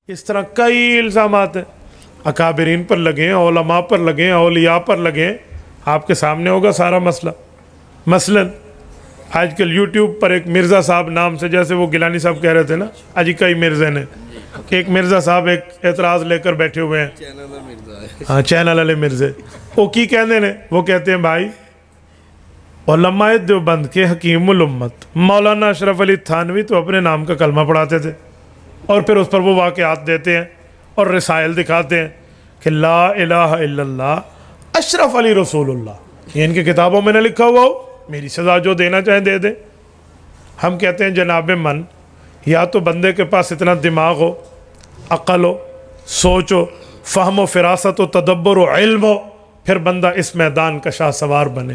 اس طرح کئی الزامات ہیں، اکابرین پر لگے ہیں، علماء پر لگے ہیں، اولیاء پر لگے ہیں. آپ کے سامنے ہوگا سارا مسئلہ. مثلا آج کل یوٹیوب پر ایک مرزا صاحب نام سے، جیسے وہ گیلانی صاحب کہہ رہے تھے نا، اجی کئی مرزے نے، ایک مرزا صاحب ایک اعتراض لے کر بیٹھے ہوئے ہیں. ہاں، چینل والے مرزے. وہ کی کہنے نے، وہ کہتے ہیں بھائی علماء دیوبند کے حکیم الامت مولانا اشرف علی تھانوی تو اپنے نام کا کلمہ پڑھاتے تھے، اور پھر اس پر وہ واقعات دیتے ہیں اور رسائل دکھاتے ہیں کہ لا الہ الا اللہ اشرف علی رسول اللہ. یہ ان کی کتابوں میں نے لکھا ہوا ہو، میری سزا جو دینا چاہیں دے دیں. ہم کہتے ہیں جناب من، یا تو بندے کے پاس اتنا دماغ ہو، عقل ہو، سوچ ہو، فہم و فراست و تدبر و علم ہو، پھر بندہ اس میدان کا شاہ سوار بنے.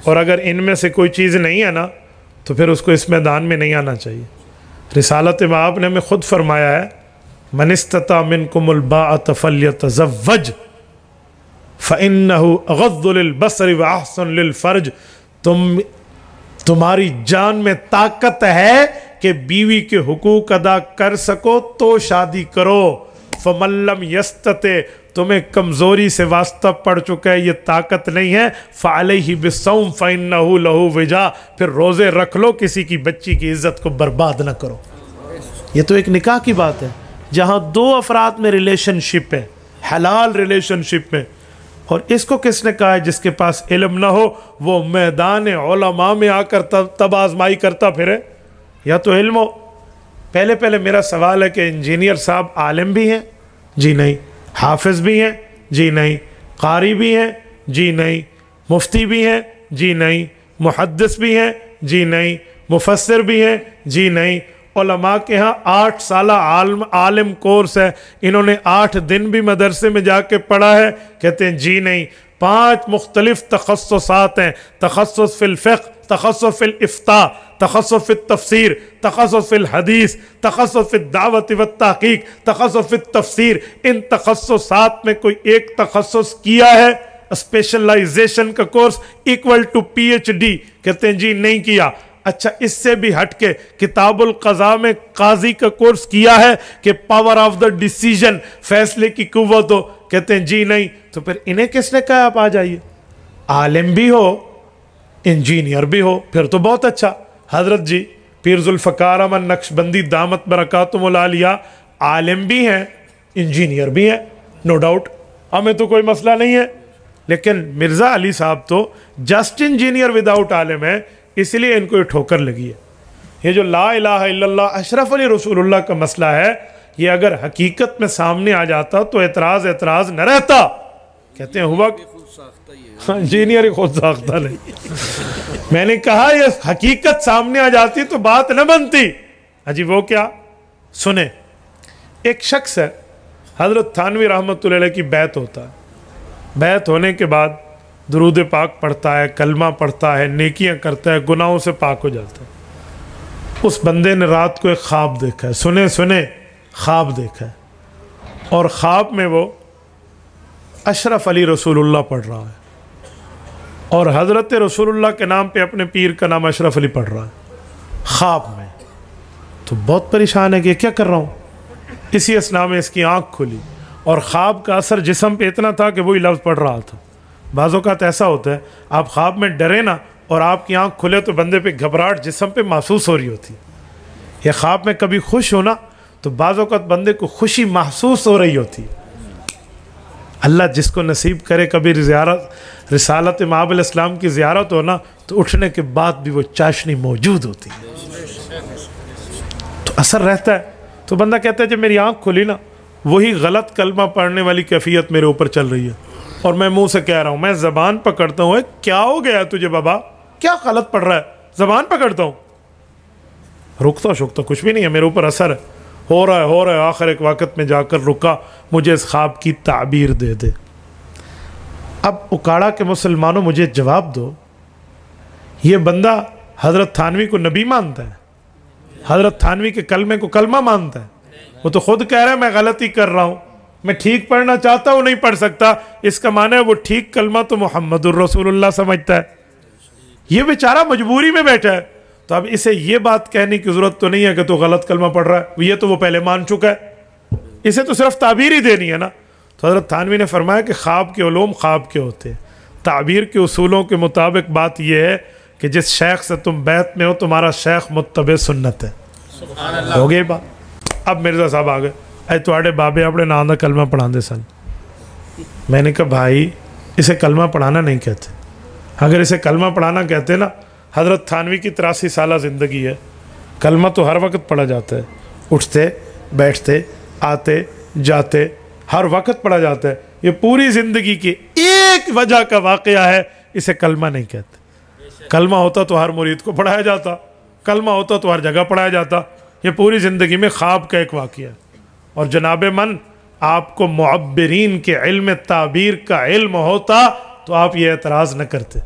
اور اگر ان میں سے کوئی چیز نہیں ہے نا، تو پھر اس کو اس میدان میں نہیں آنا چاہیے. رسالت مآب نے ہمیں خود فرمایا ہے، من استطاع منکم الباءۃ فلیتزوج فإنہ اغض للبصر واحسن للفرج. تمہاری جان میں طاقت ہے کہ بیوی کے حقوق ادا کر سکو تو شادی کرو. فمن لم یستطع، تمہیں کمزوری سے واسطہ پڑ چکا ہے، یہ طاقت نہیں ہے، فعلیہ بالصوم فإنہ لہ وجاء، پھر روزے رکھ لو، کسی کی بچی کی عزت کو برباد نہ کرو. یہ تو ایک نکاح کی بات ہے جہاں دو افراد میں ریلیشن شپ ہے، حلال ریلیشن شپ میں. اور اس کو کس نے کہا ہے جس کے پاس علم نہ ہو وہ میدان علماء میں آ کر تب آزمائی کرتا پھرے؟ یا تو علم ہو. پہلے میرا سوال ہے کہ انجینئر صاحب عالم بھی ہیں؟ جی نہیں. حافظ بھی ہیں؟ جی نہیں. قاری بھی ہیں؟ جی نہیں. مفتی بھی ہیں؟ جی نہیں. محدث بھی ہیں؟ جی نہیں. مفسر بھی ہیں؟ جی نہیں. علماء کے ہاں 8 سالہ عالم کورس ہے، انہوں نے 8 دن بھی مدرسے میں جا کے پڑھا ہے؟ کہتے ہیں جی نہیں. 5 مختلف تخصصات ہیں، تخصص فی الفقہ، تخصص فی الافتاء، تخصص فی التفسیر، تخصص فی الحدیث، تخصص فی الدعوت والتحقیق، تخصص فی التفسیر. ان تخصصات میں کوئی ایک تخصص کیا ہے اسپیشلائزیشن کا course equal to P H D? کہتے ہیں جی نہیں کیا. اچھا، اس سے بھی ہٹ کے کتاب القضاء میں قاضی کا کورس کیا ہے کہ پاور آف دا ڈیسیجن، فیصلے کی قوت ہو؟ کہتے ہیں جی نہیں. تو پھر انہیں کس نے کہا آپ آ جائیے؟ عالم بھی ہو، انجینئر بھی ہو، پھر تو بہت اچھا. حضرت جی پیر ذوالفقار احمد نقشبندی دامت برکاتہم العالیہ عالم بھی ہیں، انجینئر بھی ہیں، نو ڈاؤٹ، ہمیں تو کوئی مسئلہ نہیں ہے. لیکن مرزا علی صاحب تو جسٹ انجینئر وداؤٹ عالم ہے، اس لیے ان کو یہ ٹھوکر لگی ہے. یہ جو لا الہ الا اللہ اشرف علی رسول اللہ کا مسئلہ ہے، یہ اگر حقیقت میں سامنے آ جاتا تو اعتراض نہ رہتا. کہتے ہیں ہوا انجینئر ہی خود ساختہ نہیں. میں نے کہا یہ حقیقت سامنے آ جاتی تو بات نہ بنتی. جی وہ کیا؟ سنیں، ایک شخص ہے، حضرت تھانوی رحمۃ اللہ علیہ کی بیعت ہوتا ہے. بیعت ہونے کے بعد درود پاک پڑھتا ہے، کلمہ پڑھتا ہے، نیکیاں کرتا ہے، گناہوں سے پاک ہو جاتا ہے. اس بندے نے رات کو ایک خواب دیکھا ہے. سنیں خواب دیکھا ہے، اور خواب میں وہ اشرف علی رسول اللہ پڑھ رہا ہے، اور حضرت رسول اللہ کے نام پہ اپنے پیر کا نام اشرف علی پڑھ رہا ہے خواب میں. تو بہت پریشان ہے کہ کیا کر رہا ہوں. اسی اثناء میں اس کی آنکھ کھلی، اور خواب کا اثر جسم پہ اتنا تھا کہ وہی لفظ پڑھ رہا تھا. بعض اوقات ایسا ہوتا ہے آپ خواب میں ڈرے نا اور آپ کی آنکھ کھلے تو بندے پہ گھبراہٹ جسم پہ محسوس ہو رہی ہوتی. یا خواب میں کبھی خوش ہونا تو بعض اوقات بندے کو خوشی محسوس ہو رہی ہوتی. اللہ جس کو نصیب کرے کبھی رسالت مآب علیہ السلام کی زیارت ہو نا، تو اٹھنے کے بعد بھی وہ چاشنی موجود ہوتی، تو اثر رہتا ہے. تو بندہ کہتا ہے جب میری آنکھ کھلی نا، وہی غلط کلمہ پڑھنے والی کیفیت میرے اوپر چل رہی ہے، اور میں منہ سے کہہ رہا ہوں، میں زبان پکڑتا ہوں، کیا ہو گیا تجھے بابا، کیا غلط پڑھ رہا ہے؟ زبان پکڑتا ہوں، رکتا شکتا کچھ بھی نہیں ہے، میرے اوپر اثر ہے، ہو رہا ہے. آخر ایک وقت میں جا کر رکا، مجھے اس خواب کی تعبیر دے دے. اب اکاڑا کے مسلمانوں مجھے جواب دو، یہ بندہ حضرت تھانوی کو نبی مانتا ہے، حضرت تھانوی کے کلمے کو کلمہ مانتا ہے. وہ تو خود کہہ رہا ہے میں غلطی کر رہا ہوں، میں ٹھیک پڑھنا چاہتا ہوں، نہیں پڑھ سکتا. اس کا معنی ہے وہ ٹھیک کلمہ تو محمد الرسول اللہ سمجھتا ہے. یہ بیچارہ مجبوری میں بیٹھا ہے، تو اب اسے یہ بات کہنے کی ضرورت تو نہیں ہے کہ تو غلط کلمہ پڑھ رہا ہے، یہ تو وہ پہلے مان چکا ہے. اسے تو صرف تعبیر ہی دینی ہے نا. تو حضرت تھانوی نے فرمایا کہ خواب کے علوم خواب کے ہوتے ہیں. تعبیر کے اصولوں کے مطابق بات یہ ہے کہ جس شیخ سے تم بیعت میں ہو تمہارا شیخ متبع سنت ہے. ہو گئی بات. اب مرزا صاحب آ گئے, اے تواڈے بابے اپنے نام دا کلمہ پڑھا دے سن. میں نے کہا بھائی اسے کلمہ پڑھانا نہیں کہتے. اگر اسے کلمہ پڑھانا کہتے نا, حضرت تھانوی کی 83 سالہ زندگی ہے, کلمہ تو ہر وقت پڑھا جاتا ہے, اٹھتے بیٹھتے آتے جاتے ہر وقت پڑھا جاتا ہے. یہ پوری زندگی کی ایک وجہ کا واقعہ ہے, اسے کلمہ نہیں کہتے. کلمہ ہوتا تو ہر مرید کو پڑھایا جاتا, کلمہ ہوتا تو ہر جگہ پڑھایا جاتا. یہ پوری زندگی میں خواب کا ایک واقعہ ہے. اور جناب من آپ کو معبرین کے علم تعبیر کا علم ہوتا تو آپ یہ اعتراض نہ کرتے.